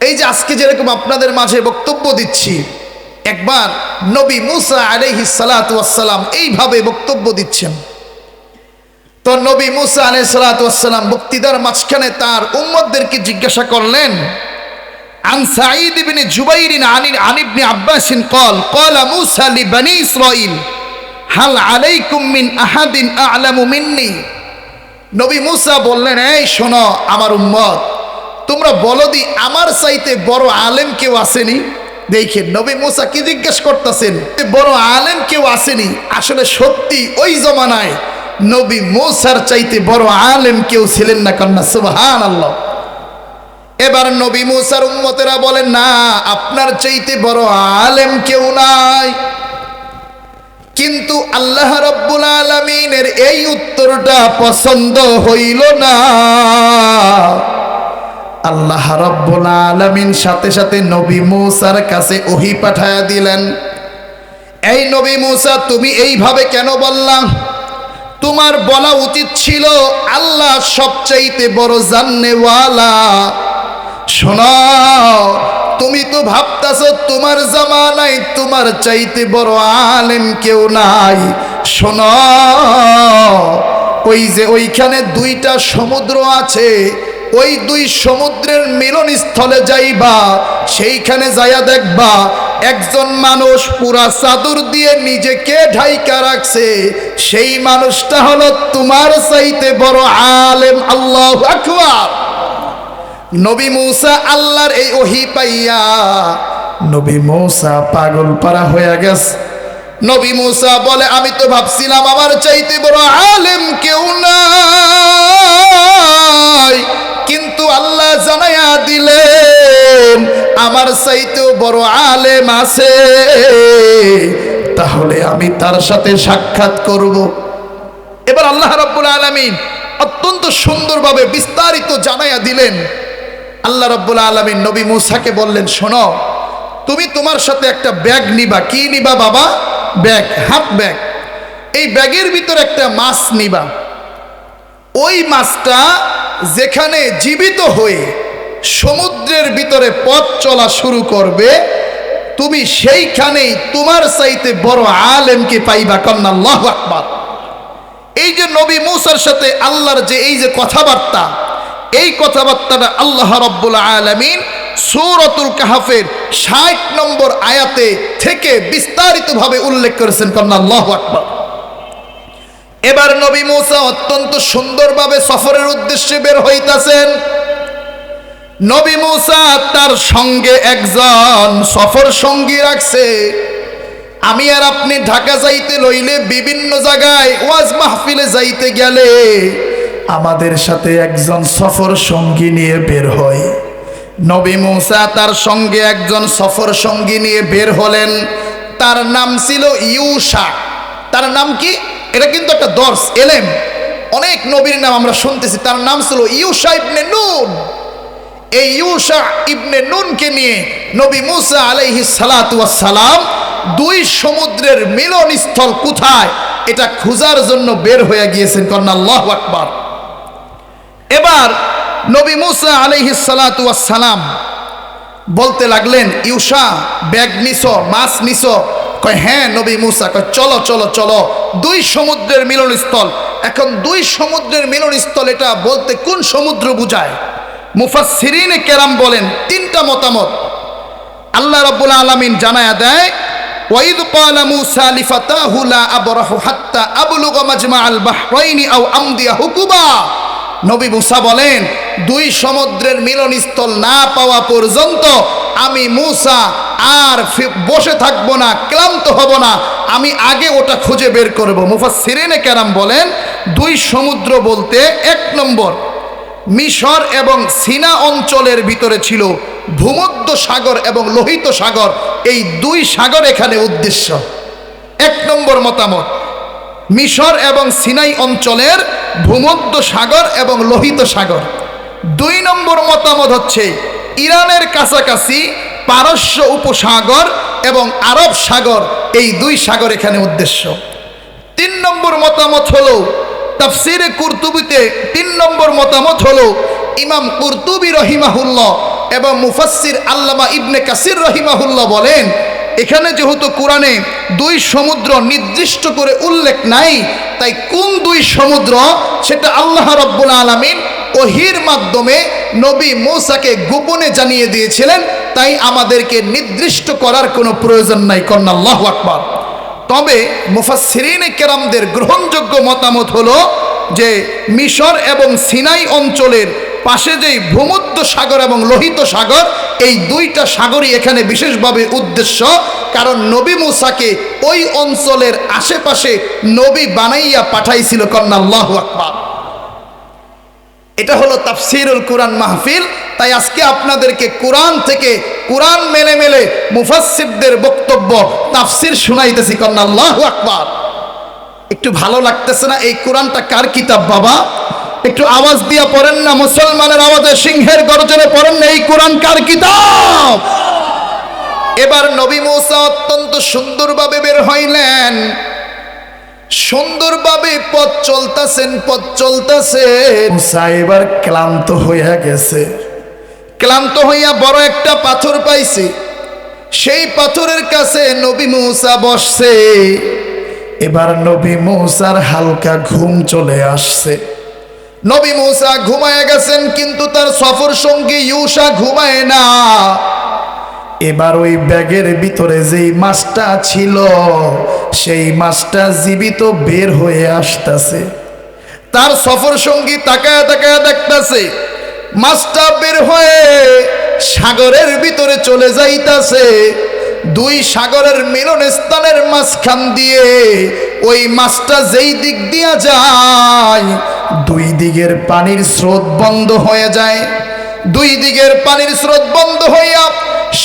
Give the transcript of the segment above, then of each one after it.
এই যে আজকে যেরকম আপনাদের মাঝে বক্তব্য দিচ্ছি, একবার নবী মুসা আলাইহিস সালাতু ওয়াস সালাম এইভাবে বক্তব্য দিচ্ছেন। তো নবী মুসা আলাইহিস সালাতু ওয়াস সালাম বক্তৃতার মাঝখানে তার উম্মতদেরকে জিজ্ঞাসা করলেন, আন সাঈদ ইবনে জুবাইর আন ইবনে আব্বাস قال موسى لبني إسرائيل হাল আলাইকুম মিন আহাদিন আ'লামু মিন্নি। নবী মুসা বললেন, এই শোনো আমার উম্মত, তোমরা বলো দি আমার চাইতে বড় আলেম কেউ আসেনি? দেখেন নবী মুসা কি জিজ্ঞেস করতেছেন, বড় আলেম কেউ আসেনি? আসলে সত্যি ওই জমানায় নবী মুসার চাইতে বড় আলেম কেউ ছিলেন না। কন্যা সুবহানাল্লাহ। এবার নবী মুসার উম্মতেরা বলেন, না, আপনার চাইতে বড় আলেম কেউ নাই। কিন্তু আল্লাহ রাব্বুল আলামিনের এই উত্তরটা পছন্দ হইল না। আল্লাহ রাব্বুল আলামিন সাথে সাথে নবী মুসার কাছে ওহী পাঠায়া দিলেন, এই নবী মুসা, তুমি এইভাবে কেন বললা? তোমার বলা উচিত ছিল আল্লাহ সবচাইতে বড় জান্নেওয়ালা। শোনো, তুমি তো ভাবতাছো তোমার জামানায় তোমার চাইতে বড় আলেম কেউ নাই। শোনো, ওই যে ওইখানে দুইটা সমুদ্র আছে, ওই দুই সমুদ্রের মিলনস্থলে যাইবা, সেইখানে যাইয়া দেখবা একজন মানুষ পুরা চাদর দিয়ে নিজেকে ঢাইকা রাখছে, সেই মানুষটা হলো তোমার চাইতে বড় আলেম। আল্লাহু আকবার। নবী মুসা আল্লাহর এই ওহী পাইয়া নবী মুসা পাগল পারা হয়ে গেছে। নবী মুসা বলে, আমি তো ভাবছিলাম আমার চাইতে বড় আলেম কেউ নাই, কিন্তু আল্লাহ জানাইয়া দিলেন আমার চাইতেও বড় আলেম আছে, তাহলে আমি তার সাথে সাক্ষাৎ করব। এবার আল্লাহ রাব্বুল আলামিন অত্যন্ত সুন্দরভাবে বিস্তারিত জানাইয়া দিলেন। আল্লাহ রাব্বুল আলামিন নবী মুসাকে বললেন, শোনো, তুমি তোমার সাথে একটা ব্যাগ নিবা। কি নিবা বাবা? ব্যাগ, হাত ব্যাগ। এই ব্যাগের ভিতর একটা মাছ নিবা। ওই মাছটা যেখানে জীবিত হয়ে সমুদ্রের ভিতরে পথ চলা শুরু করবে, তুমি সেইখানেই তোমার চাইতে বড় আলেমকে পাইবা। কন্যা আল্লাহু আকবার। এই যে নবী মুসার সাথে আল্লাহর যে এই যে কথাবার্তা, এই কথাবার্তাটা আল্লাহ রাব্বুল আলামিন সূরাতুল কাহফের ৬০ নম্বর আয়াতে থেকে বিস্তারিতভাবে উল্লেখ করেছেন। কন্যা আল্লাহু আকবার। এবার নবী মুসা অত্যন্ত সুন্দরভাবে সফরের উদ্দেশ্যে বের হইতাছেন। নবী মুসা তার সঙ্গে একজন সফর সঙ্গী রাখছে। আমি আর আপনি ঢাকা যাইতে লইলে, বিভিন্ন জায়গায় ওয়াজ মাহফিলে যাইতে গেলে আমাদের সাথে একজন সফর সঙ্গী নিয়ে বের হয়। নবী মুসা তার সঙ্গে একজন সফর সঙ্গী নিয়ে বের হলেন। তার নাম ছিল ইউশা। তার নাম কি? এটা কিন্তু একটা দর্স, এলেম। অনেক নবীর নাম আমরা শুনতেছি, তার নাম ছিল ইউশা ইবনে নুন। এই ইউশা ইবনে নুনকে নিয়ে নবী মুসা আলাইহিস সালাতু ওয়াস সালাম দুই সমুদ্রের মিলনস্থল কোথায় এটা খোঁজার জন্য বের হয়ে গিয়েছেন। কন্যা আল্লাহু আকবার। এবার নবী মুসা আলাইহিস সালাতু ওয়াস সালাম বলতে লাগলেন, ইউশা, ব্যাগ নিছো, মাছ নিছো? কয়, হ্যাঁ নবী মুসা। কয়, চলো চলো চলো, দুই সমুদ্রের মিলনস্থল। এখন দুই সমুদ্রের মিলনস্থল এটা বলতে কোন সমুদ্র বুঝায়? মুফাসসিরিনে কেরাম বলেন তিনটা মতামত। আল্লাহ রাব্বুল আলামিন জানায়া দেয়, ওয়াইদ ক্বালা মুসা লিফাতাহু লা আবরাহু হাত্তা আবলুগা মাজমাআল বাহরাইনি আও আমদিয়া হুকুবা। নবী মুসা বলেন, দুই সমুদ্রের মিলনস্থল না পাওয়া পর্যন্ত আমি মুসা আর বসে থাকবো না, ক্লান্ত হব না, আমি আগে ওটা খুঁজে বের করব। মুফাসসিরিনে কেরাম বলেন, দুই সমুদ্র বলতে এক নম্বর মিশর এবং সিনা অঞ্চলের ভিতরে ছিল ভূমধ্য সাগর এবং লোহিত সাগর, এই দুই সাগর এখানে উদ্দেশ্য। এক নম্বর মতামত, মিশর এবং সিনাই অঞ্চলের ভূমধ্য সাগর এবং লোহিত সাগর। দুই নম্বর মতামত হচ্ছে ইরানের কাছাকাছি পারস্য উপসাগর এবং আরব সাগর, এই দুই সাগর এখানে উদ্দেশ্য। তিন নম্বর মতামত হলো তাফসিরে কুরতুবিতে তিন নম্বর মতামত হলো ইমাম কুরতুবী রহিমাহুল্লাহ এবং মুফাসসির আল্লামা ইবনে কাসির রহিমাহুল্লাহ বলেন, এখানে যেহেতু কোরআনে দুই সমুদ্র নির্দিষ্ট করে উল্লেখ নাই, তাই কোন দুই সমুদ্র সেটা আল্লাহ রাব্বুল আলামিন ওহীর মাধ্যমে নবী মূসাকে গোপনে জানিয়ে দিয়েছিলেন, তাই আমাদেরকে নির্দিষ্ট করার কোনো প্রয়োজন নাই। কন্যা আল্লাহু আকবার। তবে মুফাসসিরিনে কেরামদের গ্রহণযোগ্য মতামত হলো যে মিশর এবং সিনাই অঞ্চলের পাশে যেই ভূমধ্য সাগর এবং লোহিত সাগর, এই দুইটা সাগরই এখানে বিশেষভাবে উদ্দেশ্য, কারণ নবী মূসাকে ওই অঞ্চলের আশেপাশে নবী বানাইয়া পাঠাইছিল। কন্যা আল্লাহু আকবার। এটা হলো তাফসীরুল কুরআন মাহফিল। তাই আজকে আপনাদেরকে কোরআন থেকে কোরআন মেলে মেলে মুফাসসিরদের বক্তব্য তাফসীর শুনাইতেছি। কন্যা আল্লাহু আকবার। একটু ভালো লাগতেছে না? এই কোরআনটা কার কিতাব বাবা? একটু আওয়াজ দিয়া পড়েন না, মুসলমানের আওয়াজে সিংহের গর্জনে পড়েন না, এই কোরআন কার কিতাব? এবার নবী মূসা অত্যন্ত সুন্দরভাবে বের হইলেন, সুন্দরভাবে পথ চলতেছেন। মূসা এবার ক্লান্ত হইয়া গেছে, ক্লান্ত হইয়া বড় একটা পাথর পাইছে, সেই পাথরের কাছে নবী মূসা বসছে। এবার নবী মূসার হালকা ঘুম চলে আসছে। নবী মূসা ঘুমায় গেছেন, কিন্তু তার সফর সঙ্গী ইউশা ঘুমায় না। এবার ওই ব্যাগের ভিতরে যেই মাছটা ছিল, সেই মাছটা জীবিত বের হয়ে আসতেছে। তার সফর সঙ্গী তাকায় তাকায় দেখতেছে মাছটা বের হয়ে সাগরের ভিতরে চলে যাইতাছে। দুই সাগরের মিলন স্থানের মাঝখান দিয়ে ওই মাছটা যেই দিক দিয়া যায়, দুই দিকের পানির স্রোত বন্ধ হয়ে যায়। দুই দিকের পানির স্রোত বন্ধ হইয়া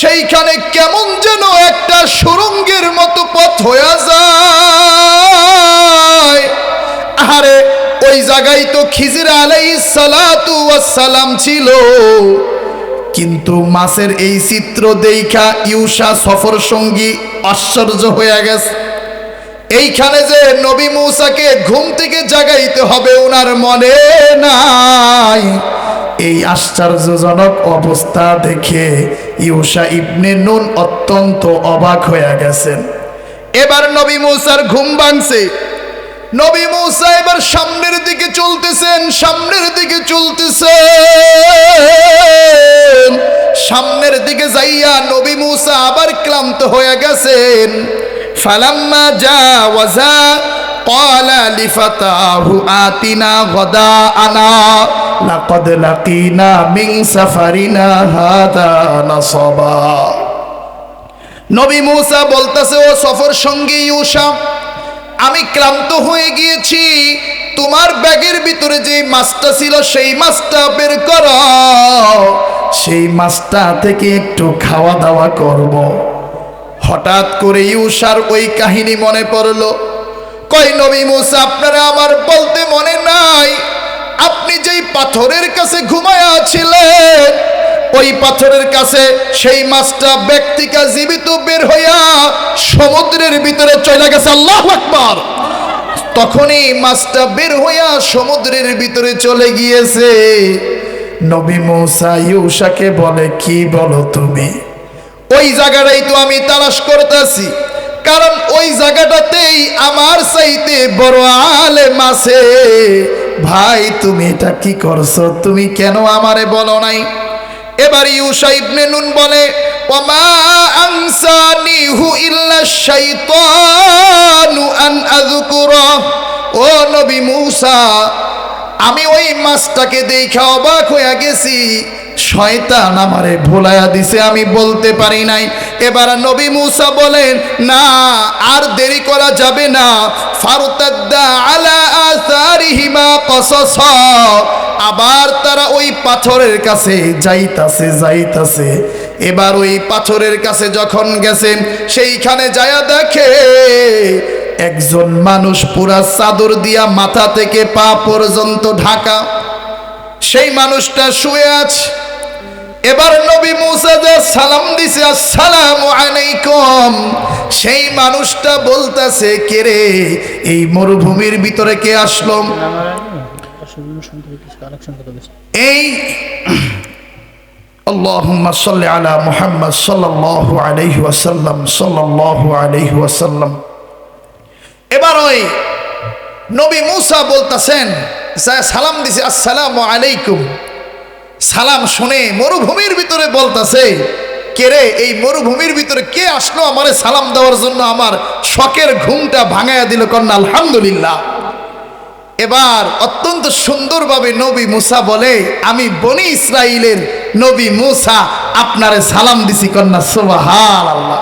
সেইখানে কেমন যেন একটা সুড়ঙ্গের মতো পথ হয়ে যায়। আরে ওই জায়গায় তো খিজির আলাইহিস সালাতু ওয়াস সালাম ছিল, কিন্তু মাছের এই চিত্র দেখা ইউশা সফর সঙ্গী আশ্চর্য হয়ে গেছে। এইখানে যে নবী মূসাকে ঘুম থেকে জাগাইতে হবে ওনার মনে নাই। এই আশ্চর্যজনক অবস্থা দেখে ইউশা ইবনে নুন অত্যন্ত অবাক হয়ে গেছেন। এবার নবী মূসার ঘুম ভাঙছে। নবী মূসা এবার সামনের দিকে চলতেছেন, সামনের দিকে চলতেছেন। সামনের দিকে যাইয়া নবী মূসা আবার ক্লান্ত হয়ে গেছেন। ফালাম্মা জাওয়াজা ক্বালা লিফাতাহু আতিনা গাদাআনা লাকাদ লাকিনা মিন সাফারিনা হাদা নাসাবা। নবী মূসা বলতেছে, ও সফর সঙ্গী ইউশা, আমি ক্লান্ত হয়ে গিয়েছি, তোমার ব্যাগের ভিতরে যে মাছটা ছিল সেই মাছটা বের করো, সেই মাছটা থেকে একটু খাওয়া দাওয়া করব। হঠাৎ করে ইউশার ওই কাহিনী মনে পড়লো। কই নবী মূসা, আপনারা আমার বলতে মনে নাই, আপনি যেই পাথরের কাছে ঘুমায়া ছিলেন, ওই পাথরের কাছে সেই মাছটা ব্যক্তিকা জীবিত বের হইয়া সমুদ্রের ভিতরে চলে গেছে। আল্লাহু আকবার। তখনই মাছটা বের হইয়া সমুদ্রের ভিতরে চলে গিয়েছে। নবী মূসা ইউশাকে বলে, কি বলো তুমি? ওই জায়গাটাই তো আমি তালাশ করতেছি, কারণ ওই জায়গাটাতেই আমার চাইতে বড় আলেম আছে। ভাই তুমি এটা কি করছো? তুমি কেন আমারে বলো নাই? এবার ইউশা ইবনে নুন বলে, ওমা আনসানিহু ইল্লা শাইতানু আন আযকুরা। ও নবী মূসা, আমি ওই মাছটাকে দেখা অবাক হয়ে গেছি, শয়তান আমারে ভুলাইয়া দিছে, আমি বলতে পারি নাই। এবার নবী মূসা বলেন, না আর দেরি করা যাবে না। ফারতাদ্দা আলা আসারিহিমা কসাসা। আবার তারা ওই পাথরের কাছে যাইতাছে। এবার ওই পাথরের কাছে যখন গেছেন, সেইখানে যায়া দেখে একজন মানুষ পুরা চাদর দিয়া মাথা থেকে পা পর্যন্ত ঢাকা, সেই মানুষটা শুয়ে আছে। এবার নবী মূসা যে সালাম দিছে, আসসালামু আলাইকুম, সেই মানুষটা বলতেছে, কে রে, এই মরুভূমির ভিতরে কে আসলো? এই আল্লাহুম্মা সাল্লি আলা মুহাম্মদ সাল্লাল্লাহু আলাইহি ওয়াসাল্লাম সাল্লাল্লাহু আলাইহি ওয়াসাল্লাম। এবার ওই নবী মূসা বলতেছেন, সালাম দিছে, আসসালামু আলাইকুম। সালাম শুনে মরুভূমির ভিতরে বলতেছে, কে রে, এই মরুভূমির ভিতরে কে আসলো আমারে সালাম দেওয়ার জন্য? আমার শখের ঘুমটা ভাঙায়া দিল, কন্যা আলহামদুলিল্লাহ। এবার অত্যন্ত সুন্দরভাবে নবী মূসা বলে, আমি বনি ইসরাইলের নবী মূসা আপনারে সালাম দিছি, কন্যা সুবহানাল্লাহ।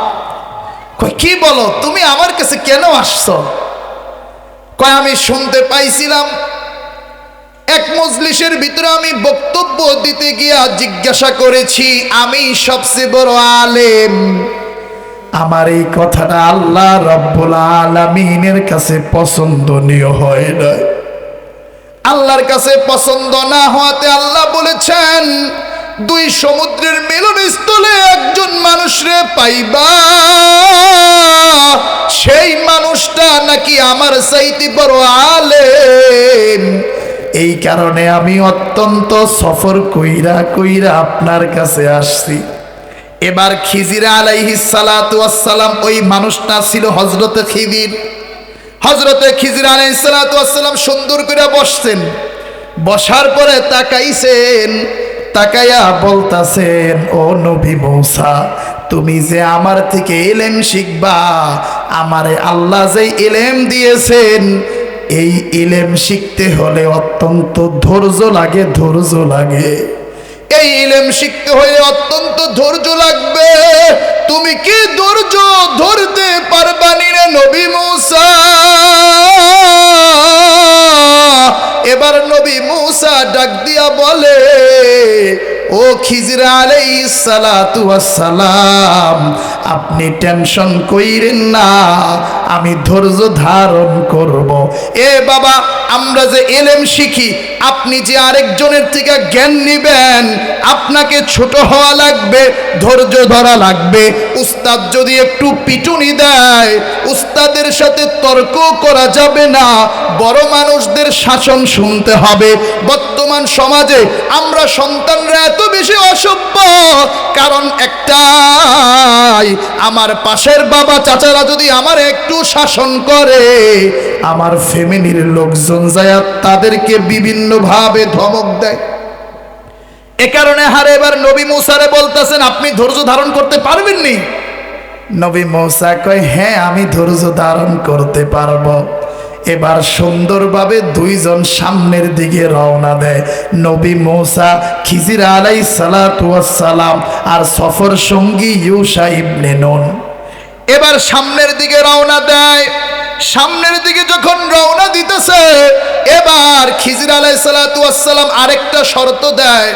কয় কি বলো, তুমি আমার কাছে কেন আসছো? কয় আমি শুনতে পাইছিলাম এক মজলিসের ভিতরে আমি বক্তব্য দিতে গিয়া জিজ্ঞাসা করেছি, আমি সবচেয়ে বড় আলেম। আমার এই কথাটা আল্লাহ রাব্বুল আলামিনের কাছে পছন্দনীয় হয় না। আল্লাহর কাছে পছন্দ না হওয়াতে আল্লাহ বলেছেন, দুই সমুদ্রের মিলনস্থলে একজন মানুষরে পাইবা, সেই মানুষটা নাকি আমার চাইতে বড় আলেম। এই কারণে আমি অত্যন্ত সফর কইরা কইরা আপনার কাছে আসছি। এবার খিজির আলাইহিস সালাতু ওয়াস সালাম, ওই মানুষটা ছিল হযরতে খিজির। হযরতে খিজির আলাইহিস সালাতু ওয়াস সালাম সুন্দর করে বসছেন। বসার পরে তাকাইছেন, তাকাইয়া বলতাছেন, ও নবী মূসা, তুমি যে আমার থেকে ইলম শিখবা, আমারে আল্লাহ যে ইলম দিয়েছেন, এই ইলম শিখতে হলে অত্যন্ত ধৈর্য লাগে, ধৈর্য লাগে। এই ইলম শিখতে হলে অত্যন্ত ধৈর্য লাগবে। তুমি কি ধৈর্য ধরতে পারবানি রে নবী মূসা? এবার নবী মূসা ডাক দিয়া বলে, ও খিজির আলাইহিস সালাতু ওয়াস সালাম, আপনি টেনশন কইরেন না, আমি ধৈর্য ধারণ করব। এ বাবা, আমরা যে ইলম শিখি, আপনি যে আরেকজনের থেকে জ্ঞান নিবেন, আপনাকে ছোট হওয়া লাগবে, ধৈর্য ধরা লাগবে। উস্তাদ যদি একটু পিটুনি দেয়, উস্তাদের সাথে তর্ক করা যাবে না, বড় মানুষদের শাসন শুনতে হবে। বর্তমান সমাজে আমরা সন্তানরা এত বেশি অসভ্য, কারণ একটাই, আমার পাশের বাবা চাচারা যদি আমার একটু শাসন করে, আমার ফ্যামিলির লোকজন যায় তাদেরকে বিভিন্ন ভাবে ধমক দেয়। এ কারণে হারে এবার নবী মূসারে বলতেছেন, আপনি ধৈর্য ধারণ করতে পারবেননি? নবী মূসা কয়, হ্যাঁ আমি ধৈর্য ধারণ করতে পারবো। এবার সুন্দরভাবে দুইজন সামনের দিকে রওনা দেয়, নবী মূসা, খিজির আলাইহিস সালাতু ওয়াস সালাম আর সফর সঙ্গী ইউশা ইবনে নুন। এবার সামনের দিকে রওনা দেয়। সামনের দিকে যখন রওনা দিতেছে, এবার খিজির আলাইহিস সালাতু ওয়াস সালাম আরেকটা শর্ত দেয়,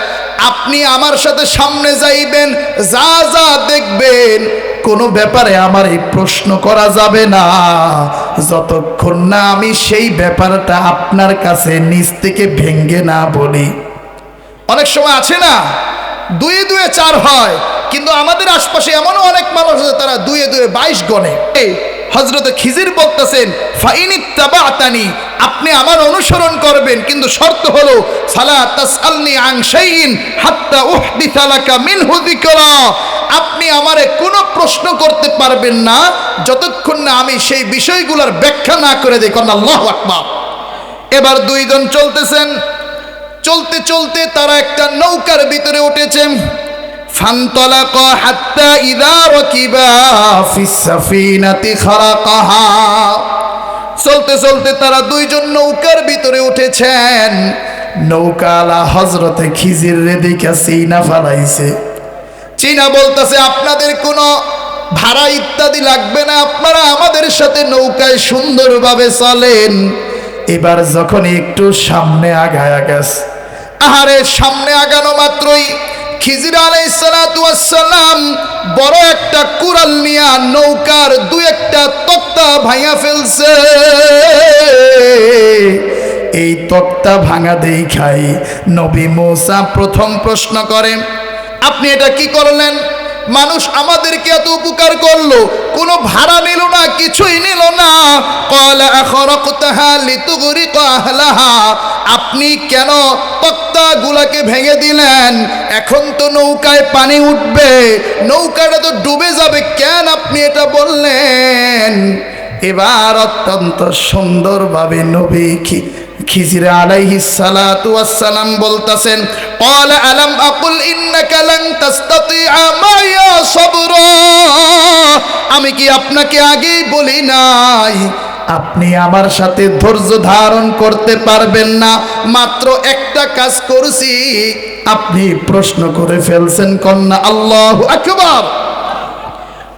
আপনি আমার সাথে সামনে যাইবেন, যা যা দেখবেন কোনো ব্যাপারে আমার এই প্রশ্ন করা যাবে না, যতক্ষণ না আমি সেই ব্যাপারটা আপনার কাছে নিজ থেকে ভেঙ্গে না বলি। অনেক সময় আছে না, দুয়ে দুয়ে চার হয়, কিন্তু আমাদের আশপাশে এমনও অনেক মানুষ আছে তারা দুয়ে দুয়ে 22 গণে। হযরতে খিজির বলতেছেন, ফাইনিত্তাবাতানি, আপনি আমার অনুসরণ করবেন, কিন্তু শর্ত হলো ফালা তাসআলনি আন শাইইন হাত্তা উহদিসা লাকা মিনহু যিকরা, আপনি আমারে কোনো প্রশ্ন করতে পারবেন না যতক্ষণ না আমি সেই বিষয়গুলোর ব্যাখ্যা না করে দেই। আল্লাহু আকবার। এবার দুইজন চলতেছেন, চলতে চলতে তারা একটা নৌকার ভিতরে উঠেছেন। ফানতালাকা হাত্তা ইযা রাকিবা ফিস সাফিনাতি খারাকাহা, চলতে চলতে তারা দুইজন নৌকার ভিতরে উঠেছেন। নৌকালা হযরতে খিজির রেদিকা চিনা ফালাইছে। চিনা বলতেছে, আপনাদের কোনো ভাড়া ইত্যাদি লাগবে না, আপনারা আমাদের সাথে নৌকায় সুন্দরভাবে চলেন। এবার যখন একটু সামনে আগায়া গেছে, আহারে সামনে আগানো মাত্রই খিজির আলাইহিস সালাতু ওয়াস সালাম বড় একটা কুড়াল নিয়া নৌকার দুই একটা তক্তা ভাঙা ফেলছে। এই তক্তা ভাঙা দেখাই নবী মূসা প্রথম প্রশ্ন করেন, আপনি এটা কি করলেন? মানুষ আমাদেরকে এত উপকার করলো, কোনো ভাড়া নিল না, কিছুই নিল না। ক্বালা আখরাকতাহা লিতুগরিকা আহলাহা, আপনি কেন তক্তাগুলোকে ভেঙে দিলেন? এখন তো নৌকায় পানি উঠবে, নৌকাটা তো ডুবে যাবে, কেন আপনি এটা বললেন? এবার অত্যন্ত সুন্দরভাবে নবী খিজির আলাইহিস সালাতু ওয়াস সালাম বলতাছেন, ক্বালা আলাম আকুল ইন্নাকা লান তাসতাতিআ মাইয়া সাবরা, আমি কি আপনাকে আগেই বলি নাই আপনি আমার সাথে ধৈর্য ধারণ করতে পারবেন না? মাত্র একটা কাজ করছি, আপনি প্রশ্ন করে ফেলছেন। কন্যা আল্লাহু আকবার।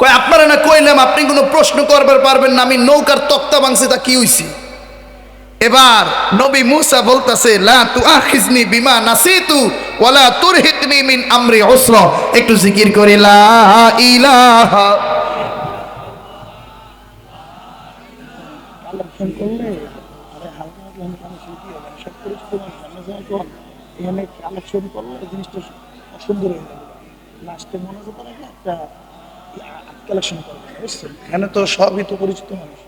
কয় আপনারা না কইলাম আপনি কোনো প্রশ্ন করবার পারবেন না, আমি নৌকার তক্তা ভাঙছি, তা কি হইছে? এবার নবী মূসা বলতাছে, লা তুআখিজনি বিমা নাসিতু ওয়ালা তুরহিকনি মিন আমরি উসরা। একটু জিকির করি, লা ইলাহা। এখানে কালেকশন করলে জিনিসটা অসুন্দর হয়ে যাবে, লাস্টে মনে হতে পারে একটা কালেকশন করবে, বুঝছেন? এখানে তো সবই তো পরিচিত মানুষ,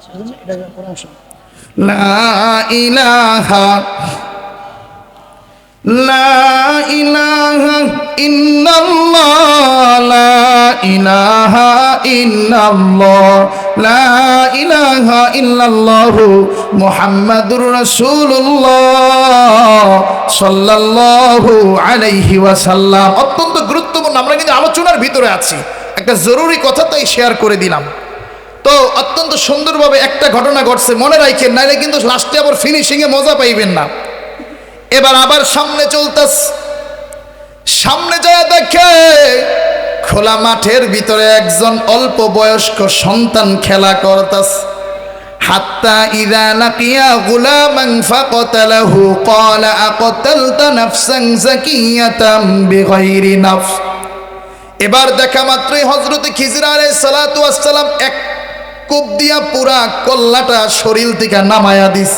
সেজন্য এটাকে পরামর্শ। লা ইলাহা লা ইলাহা ইল্লাল্লাহ, লা ইলাহা ইল্লাল্লাহ, লা ইলাহা ইল্লাল্লাহ মুহাম্মাদুর রাসূলুল্লাহ সাল্লাল্লাহু আলাইহি ওয়াসাল্লাম। অত্যন্ত গুরুত্বপূর্ণ, আমরা কিন্তু আলোচনার ভিতরে আছি, একটা জরুরি কথা তাই শেয়ার করে দিলাম। তো অত্যন্ত সুন্দরভাবে একটা ঘটনা ঘটছে, মনে রাখেন, নাইলে কিন্তু লাস্টে আবার ফিনিশিংয়ে মজা পাইবেন না। এবার আবার সামনে চলতাস, সামনে যায় দেখে খোলা মাঠের ভিতরে একজন অল্প বয়স্ক সন্তান খেলা করতাস। হাত্তা ইযা লাকিয়া গুলামান ফাকাতালাহু ক্বালা আকাতালতা নাফসান যাকিয়াতাম বিগাইরি নাফস। এবার দেখা মাত্রই হযরত খিজির আলাইহিস সালাতু ওয়াস সালাম এক কূপ দিয়া পুরা কল্লাটা শরীর থেকে নামায়া দিস।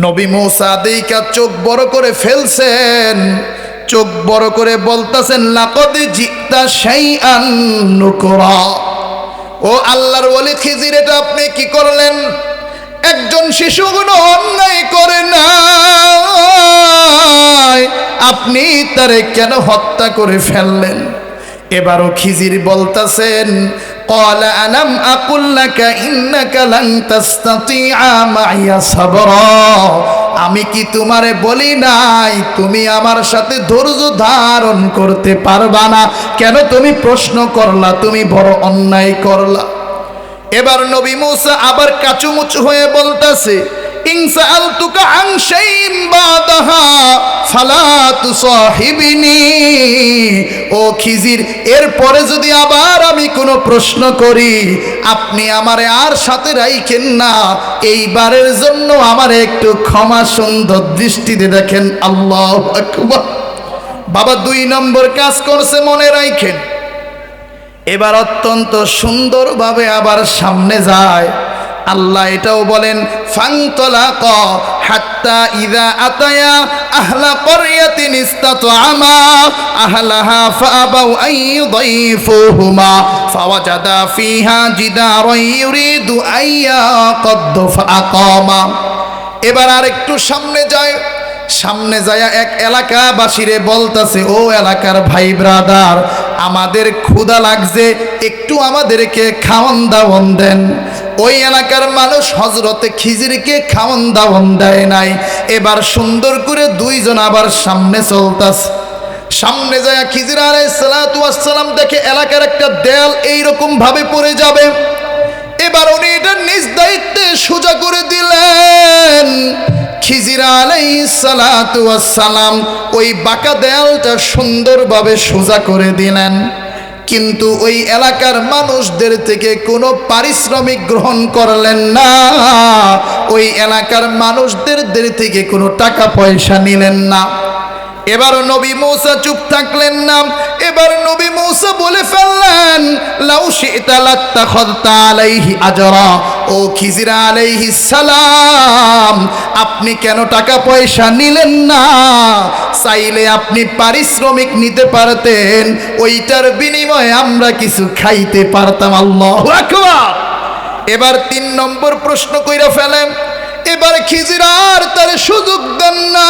নবী মূসা দেইকা চোখ বড় করে ফেলছেন, চোখ বড় করে বলতাছেন, লাকাদ জিতা শাইআন নুকরা। ও আল্লাহর ওলি খিজির, এটা আপনি কি করলেন? একজন শিশু কোনো অন্যায় করে না, আপনি তারে কেন হত্যা করে ফেললেন? এবারও খিজির বলতাছেন, ক্বালা আলাম আকুল লাকা ইন্নাকা লান তাসতাতিআ মাইয়া সাবরা, আমি কি তোমারে বলি নাই তুমি আমার সাথে ধৈর্য ধারণ করতে পারবা না? কেন তুমি প্রশ্ন করলা? তুমি বড় অন্যায় করলা। এবার নবী মূসা আবার কাচুমুচু হয়ে বলতাছে, ইন সাআলতুকা আন শাইইন বাদাহা ফালা তুসাহিবিনি। ও খিজির, এরপরে যদি আবার আমি কোনো প্রশ্ন করি, আপনি আমারে আর সাথে রাইখেন না, এইবারের জন্য আমারে একটু ক্ষমা সুন্দর দৃষ্টিতে দেখেন। আল্লাহু আকবার। বাবা 2 নম্বর কাজ করছে, মনে রাখেন। এবার অত্যন্ত সুন্দরভাবে আবার সামনে যায়। আল্লাহ এটাও বলেন, ফানতলাকা হাত্তা ইযা আতায়া আহলা ক্বরয়াতিন ইসতাতআমা আহলাহা ফাআবাউ আন ইউদাইফুহুমা ফাওয়াজাদা ফিহা জিদারান ইউরিদু আন ইয়াকাদ্দু ফাআকামা। এবার আরেকটু সামনে যায়, সামনে যায় এক এলাকাবাসীরে বলতাছে, ও এলাকার ভাই ব্রাদার, আমাদের ক্ষুধা লাগছে, একটু আমাদেরকে খাওয়ান দাওয়ান দেন। ওই এলাকার মানুষ হযরতে খিজিরকে খাওয়ান দাওয়ান দেয় নাই। এবার সুন্দর করে 2 জন আবার সামনে চলতাছে। সামনে যায় খিজির আলাইহিস সালাতু ওয়াস সালাম দেখে এলাকার একটা দেয়াল এইরকম ভাবে পড়ে যাবে। এবার উনি এটা নিজ দায়িত্বে সোজা করে দিলেন। খিজির আলাইহিস সালাতু ওয়াস সালাম ওই বাঁকা দেয়ালটা সুন্দরভাবে সোজা করে দিলেন, কিন্তু ওই এলাকার মানুষদের থেকে কোনো পারিশ্রমিক গ্রহণ করলেন না, ওই এলাকার মানুষদের থেকে কোনো টাকা পয়সা নিলেন না। এবার নবী মূসা চুপ থাকলেন না। এবার নবী মূসা বলে ফেললেন, লাউ শি'তা লাত্তাখাযতা আলাইহি আজরা। ও খিজির আলাইহিস সালাম, আপনি কেন টাকা পয়সা নিলেন না? চাইলে আপনি পারিশ্রমিক নিতে পারতেন, ওইটার বিনিময়ে আমরা কিছু খাইতে পারতাম। আল্লাহু আকবার। এবার 3 নম্বর প্রশ্ন কইরা ফেলেন। এবার খিজির আর তার সুযোগ দেন না।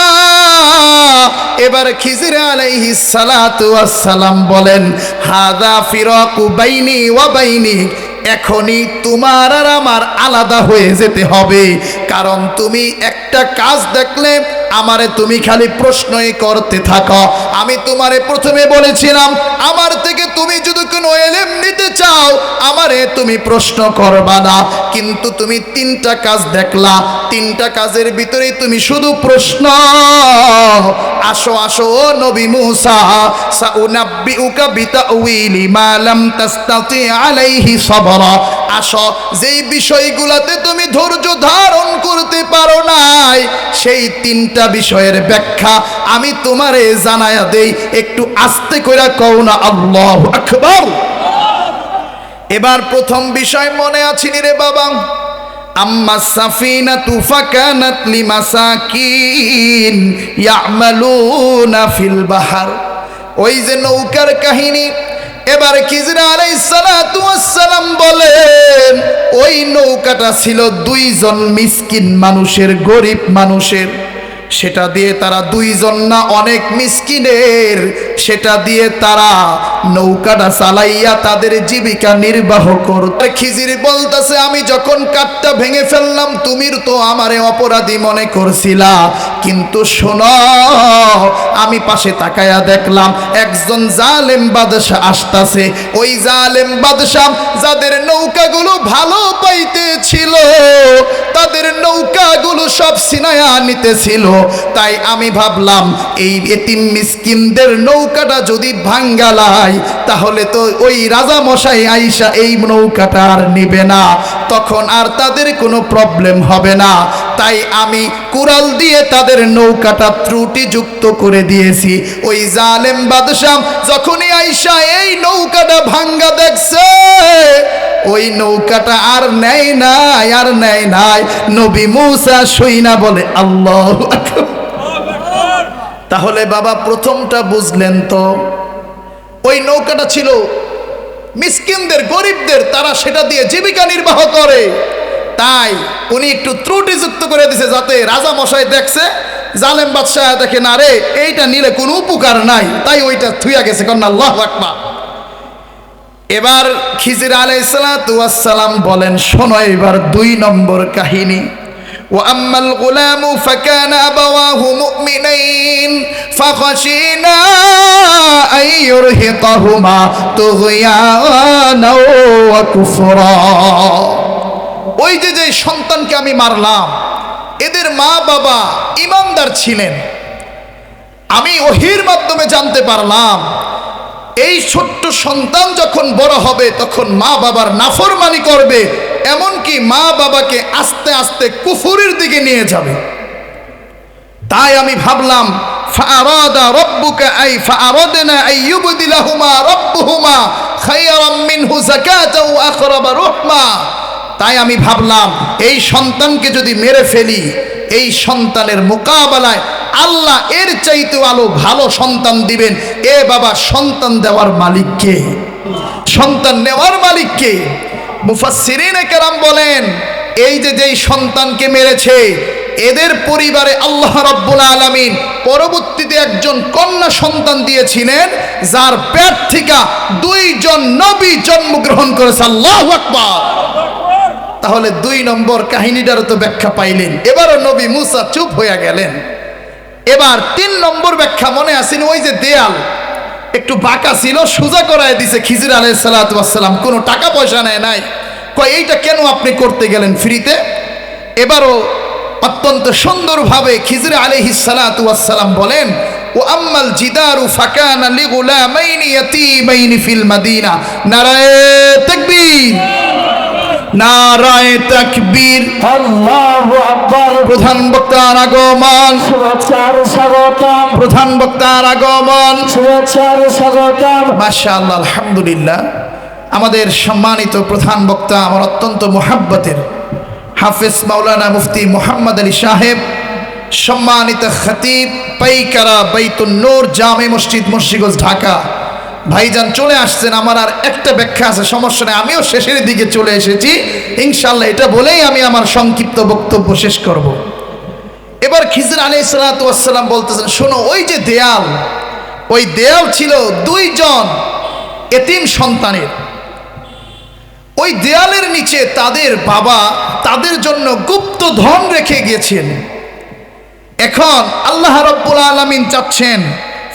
এবার খিজির আলাইহিস সালাতু ওয়াস সালাম বলেন, হাযা ফিরাকু বাইনি ওয়া বাইনিক, এখনই তোমার আর আমার আলাদা হয়ে যেতে হবে। কারণ তুমি একটা কাজ দেখলে আমারে তুমি খালি প্রশ্নই করতে থাকো। আমি তোমারে প্রথমে বলেছিলাম, আমার থেকে তুমি যদি কোনো ইলম নিতে চাও আমারে তুমি প্রশ্ন করবা না, কিন্তু তুমি 3টা কাজ দেখলা, 3টা কাজের ভিতরেই তুমি শুধু প্রশ্ন। আসো আসো ও নবী মূসা, সাউনাব্বিউকা বিতাউইলি মা লাম তাসতাতি আলাইহি সাবরা। আসো, যেই বিষয়গুলোতে তুমি ধৈর্য ধারণ করতে পারো নাই, সেই 3টা বিষয়ের ব্যাখ্যা আমি তোমারে জানায়া দেই। একটু আস্তে কইরা কও না আল্লাহু আকবার। এবার প্রথম বিষয় মনে আছে নি রে বাবা? আম্মা সাফিনাতু ফাকানাত লিমাসাকিন ইয়ামালুনা ফিল বাহার। ওই যে নৌকার কাহিনী। এবার খিজির আলাইহিস সালাতু ওয়াস সালাম বলেন, ওই নৌকাটা ছিল 2 জন মিসকিন মানুষের, গরিব মানুষের। সেটা দিয়ে তারা 2 জন না, অনেক মিসকিনের, সেটা দিয়ে তারা নৌকাটা চালাইয়া তাদের জীবিকা নির্বাহ করত। খিজির বলতেছে, আমি যখন কাঠটা ভেঙে ফেললাম তুমি তো আমারে অপরাধী মনে করছিলা, কিন্তু শোনো, আমি পাশে তাকায়া দেখলাম একজন জালেম বাদশা আসতেছে। ওই জালেম বাদশা যাদের নৌকাগুলো ভালো পাইতেছিল, তাদের নৌকাগুলো সব ছিনায়া নিতেছিল। তাই আমি ভাবলাম এই এতিম মিসকিনদের নৌকাটা যদি ভাঙ্গালাই, তাহলে তো ওই রাজা মশাই আইসা এই নৌকাটা আর নিবে না, তখন আর তাদের কোনো প্রবলেম হবে না। তাই আমি কুড়াল দিয়ে তাদের নৌকাটা ত্রুটিযুক্ত করে দিয়েছি। ওই জালেম বাদশা যখনই আইসা এই নৌকাটা ভাঙ্গা দেখছে, ওই নৌকাটা আর নেয় নাই, আর নেয় নাই। নবী মূসা শুইনা বলে আল্লাহু আকবার। তাহলে বাবা প্রথমটা বুঝলেন তো, ওই নৌকাটা ছিল মিসকিনদের, গরিবদের, তারা সেটা দিয়ে জীবিকা নির্বাহ করে। তাই উনি একটু ত্রুটিযুক্ত করে দিছে, যাতে রাজা মশাই দেখছে, জালেম বাদশাহ দেখে না রে এইটা নিলে কোনো উপকার নাই, তাই ওইটা থুইয়া গেছে। কন্যা আল্লাহু আকবার। এবার খিজির আলাইহিস সালাতু ওয়াস সালাম বলেন, শোনো এবার 2 নম্বর কাহিনী। وأما الغلام فكان أبواه مؤمنين فخشينا أن يرهقهما طغيانا وكفرا। ওই যে সন্তানকে আমি মারলাম, এদের মা বাবা ঈমানদার ছিলেন। আমি ওহীর মাধ্যমে জানতে পারলাম এই ছোট্ট সন্তান যখন বড় হবে তখন মা বাবার নাফরমানি করবে, এমনকি মা বাবাকে আস্তে আস্তে কুফুরের দিকে নিয়ে যাবে। তাই আমি ভাবলাম, ফাআরাদা রাব্বুকা আই ফাআরাদনা আইয়ুবদিলাহুমা রাব্বুহুমা খায়রাম মিনহু যাকাতাও ওয়া আকরাবা রহমা। তাই আমি ভাবলাম এই সন্তানকে যদি মেরে ফেলি, এই সন্তানের মোকাবেলায় আল্লাহ এর চাইতে আলো ভালো সন্তান দিবেন। এ বাবা, সন্তান দেওয়ার মালিক কে? সন্তান নেওয়ার মালিক কে? মুফাসসিরিনে কেরাম বলেন, এই যে যেই সন্তানকে মেরেছে, এদের পরিবারে আল্লাহ রাব্বুল আলামিন পরবর্তীতে একজন কন্যা সন্তান দিয়েছিলেন, যার পেট থেকে 2 জন নবী জন্মগ্রহণ করেছে। আল্লাহু আকবার। তাহলে 2 নম্বর কাহিনীটারও তো ব্যাখ্যা পাইলেন। এবারও নবী মূসা চুপ হয়ে গেলেন। এবার 3 নম্বর ব্যাখ্যা মনে আসেন, ওই যে দেয়াল একটু বাঁকা ছিল, সোজা করায় দিছে খিজির আলাইহিস সালাতু ওয়াস সালাম, কোনো টাকা পয়সা নেয় নাই। কয় এইটা কেন আপনি করতে গেলেন ফ্রিতে? এবারও অত্যন্ত সুন্দরভাবে খিজির আলাইহিস সালাতু ওয়াস সালাম বলেন, ও আম্মাল জিদারু ফাকানা লিগুলামাইনি ইয়াতীমাইনি ফিল মাদিনা। নারায়ে তাকবীর, নারায়ে তাকবীর, আল্লাহু আকবার। প্রধান বক্তার আগমন, শুভেচ্ছার স্বাগতম, প্রধান বক্তার আগমন। শুভেচ্ছার স্বাগতম। মাশাআল্লাহ, আলহামদুলিল্লাহ। আমাদের সম্মানিত প্রধান বক্তা, আমার অত্যন্ত মুহাব্বতের হাফেজ মাওলানা মুফতি মুহাম্মদ আলী সাহেব, সম্মানিত খতিব পাইকারা বাইতুন নূর জামে মসজিদ মুন্সিগঞ্জ ঢাকা ভাইজান চলে আসছেন। আমার আর একটা ব্যাখ্যা আছে, সমস্যা নেই, আমিও শেষের দিকে চলে এসেছি ইনশাআল্লাহ। এটা বলেই আমি আমার সংক্ষিপ্ত বক্তব্য শেষ করব। এবার খিজির আলাইহিস সালাতু ওয়াস সালাম বলতেছেন, শোনো, ওই যে দেয়াল, ওই দেয়াল ছিল দুইজন এতিম সন্তানের। ওই দেয়ালের নিচে তাদের বাবা তাদের জন্য গুপ্ত ধন রেখে গিয়েছেন। এখন আল্লাহ রাব্বুল আলামিন চাচ্ছেন,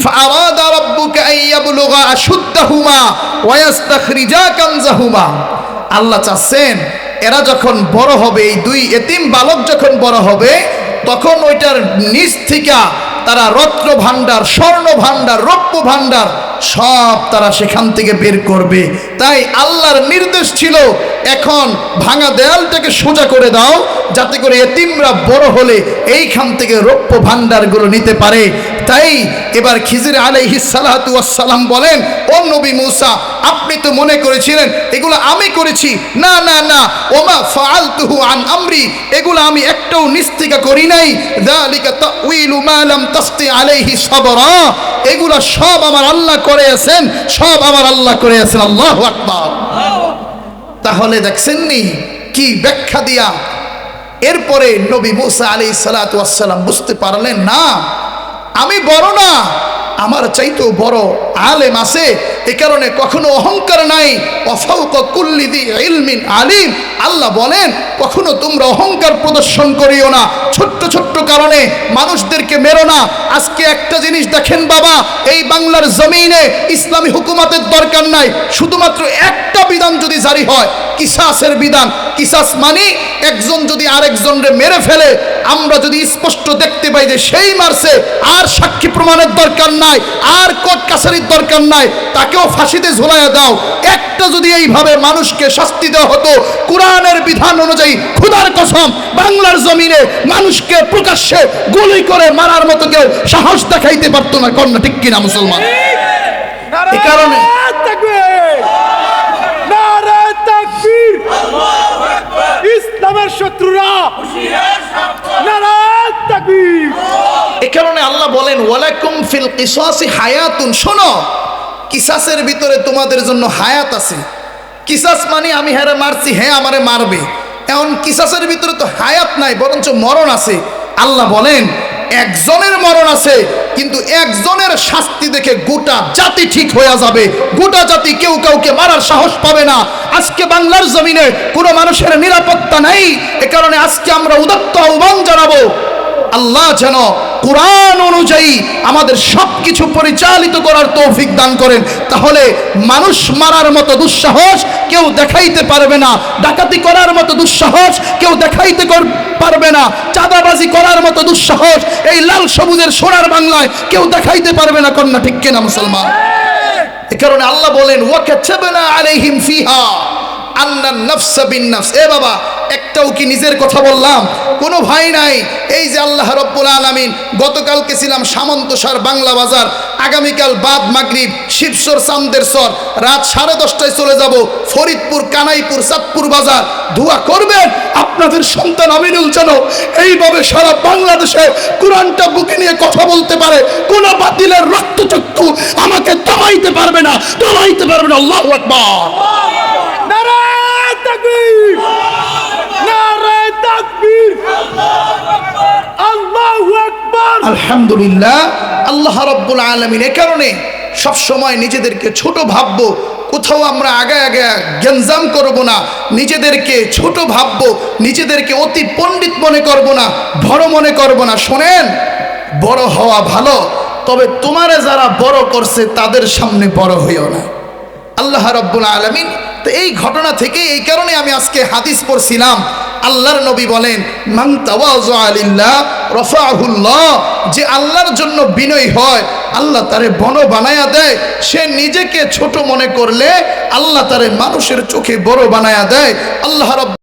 ফাআরাদা রাব্বুকা আইয়াবলুগা আশুদ্দাহুমা ওয়া ইস্তাখরিজা কানজাহুমা। আল্লাহ চাচ্ছেন এরা যখন বড় হবে, এই দুই এতিম বালক যখন বড় হবে, তখন ওইটার নিচ থেকে তারা রত্ন ভাণ্ডার, স্বর্ণ ভাণ্ডার, রৌপ্য ভাণ্ডার সব তারা সেখান থেকে বের করবে। তাই আল্লাহর নির্দেশ ছিল, এখন ভাঙা দেয়ালটাকে সোজা করে দাও, যাতে করে এতিমরা বড় হলে এইখান থেকে রৌপ্য ভাণ্ডারগুলো নিতে পারে। তাই এবার খিজির আলাইহিস সালাতু ওয়াস সালাম বলেন, ও নবী মূসা, আপনি তো মনে করেছিলেন এগুলো আমি করেছি। না না না, ওমা ফাআলতুহু আন আমরি, এগুলো আমি একটাও নিস্তিকা করি নাই। যালিকা তাউইলু মা লাম তাসতি আলাইহি সাবরা, এগুলো সব আমার আল্লাহ করে আছেন, সব আমার আল্লাহ করে আছেন। আল্লাহু আকবার। তাহলে দেখছেন নি কি ব্যাখ্যা দিয়া এরপরে নবী মূসা আলাইহিস সালাতু ওয়াস সালাম বুঝতে পারলেন, না, আমি বড় না, আমার চাইতেও বড় আলেম আছে। এ কারণে কখনো অহংকার নাই। ওয়াফাউকা কুল্লি যি ইলমিন আলিম, আল্লাহ বলেন কখনো তোমরা অহংকার প্রদর্শন করিও না, ছোট্ট ছোট্ট কারণে মানুষদেরকে মেরো না। আজকে একটা জিনিস দেখেন বাবা, এই বাংলার জমিনে ইসলামী হুকুমতের দরকার নাই, শুধুমাত্র একটা বিধান যদি জারি হয়, কিসাসের বিধান। কিসাস মানে একজন যদি আরেকজনরে মেরে ফেলে, আমরা যদি স্পষ্ট দেখতে পাই যে সেই মারছে, আর সাক্ষী প্রমাণের দরকার নাই, আর কোর্ট কাছারির দরকার নাই, তাকেও ফাঁসিতে ঝুলাইয়া দাও। একটা যদি এইভাবে মানুষকে শাস্তি দেওয়া হতো কোরআনের বিধান অনুযায়ী, খোদার কসম বাংলার জমিনে মানুষকে প্রকাশ্যে গুলি করে মারার মতো কেউ সাহস দেখাইতে পারতো না। কন্যা ঠিক কিনা মুসলমান? এই কারণে ইসলামের শত্রুরা নারায়ে তাকবীর। এই কারণে আল্লাহ বলেন, ওয়ালাকুম ফিল কিসাসি হায়াতুন, শোনো, কিসাসের ভিতরে তোমাদের জন্য হায়াত আছে। কিসাস মানে আমি হেরে মারছি, হ্যাঁ আমারে মারবে, এখন কিসাসের ভিতরে তো হায়াত নাই, বরঞ্চ মরণ আছে। আল্লাহ বলেন একজনের মরণ আছে, কিন্তু একজনের শাস্তি দেখে গোটা জাতি ঠিক হয়ে যাবে, গোটা জাতি কেউ কাউকে মারার সাহস পাবে না। আজকে বাংলার জমিনে কোনো মানুষের নিরাপত্তা নেই। এ কারণে আজকে আমরা উদাত্ত আহ্বান জানাবো, আল্লাহ যেন কোরআন অনুযায়ী আমাদের সবকিছু পরিচালিত করার তৌফিক দান করেন। তাহলে মানুষ মারার মতো দুঃসাহস কেউ দেখাইতে পারবে না, ডাকাতি করার মতো দুঃসাহস কেউ দেখাইতে পারবে না, চাঁদাবাজি করার মতো দুঃসাহস এই লাল সবুজের সোনার বাংলায় কেউ দেখাইতে পারবে না। কন্যা ঠিক কিনা মুসলমান? এ কারণে আল্লাহ বলেন, ওয়াকাতাবনা আলাইহিম ফিহা আন্নান নাফসা বিন-নাফস। এ বাবা, একটাও কি নিজের কথা বললাম? কোনো ভাই নাই। এই যে আল্লাহ রাব্বুল আলামিন, গতকালকে ছিলাম সামন্তসার বাংলা বাজার, আগামীকাল বাদ মাগরিব শিবসর চান্দের সর, রাত 10:30টায় চলে যাব ফরিদপুর, কানাইপুর, চাঁদপুর বাজার। দোয়া করবেন আপনাদের সন্তান আমিনুল যেন এইভাবে সারা বাংলাদেশে কোরআনটা বুকে নিয়ে কথা বলতে পারে। কোন বাতিলের রক্তচক্ষু আমাকে থামাইতে পারবে না, থামাইতে পারবে না। আল্লাহু আকবার। নারায়ে তাকবীর, নারায়ে তাকবীর, আল্লাহু আকবার। আলহামদুলিল্লাহ। আল্লাহ রাব্বুল আলামিন এ কারণে সব সময় নিজেদেরকে ছোট ভাববো, কোথাও আমরা আগে আগে গ্যাঞ্জাম করব না, নিজেদেরকে ছোট ভাববো, নিজেদেরকে অতি পণ্ডিত মনে করব না, বড় মনে করব না। শোনেন, বড় হওয়া ভালো, তবে তোমারে যারা বড় করছে তাদের সামনে বড় হইও না। আল্লাহ রাব্বুল আলামিন তো এই ঘটনা থেকে, এই কারণে আমি আজকে হাদিস পড়ছিলাম, আল্লাহর নবী বলেন, মান তাওয়াযা লিল্লাহ রাফাহুল্লাহ, যে আল্লাহর জন্য বিনয়ী হয় আল্লাহ তারে বড় বানায়া দেয়। সে নিজেকে ছোট মনে করলে আল্লাহ তারে মানুষের চোখে বড় বানায়া দেয়। আল্লাহ রাব্বুল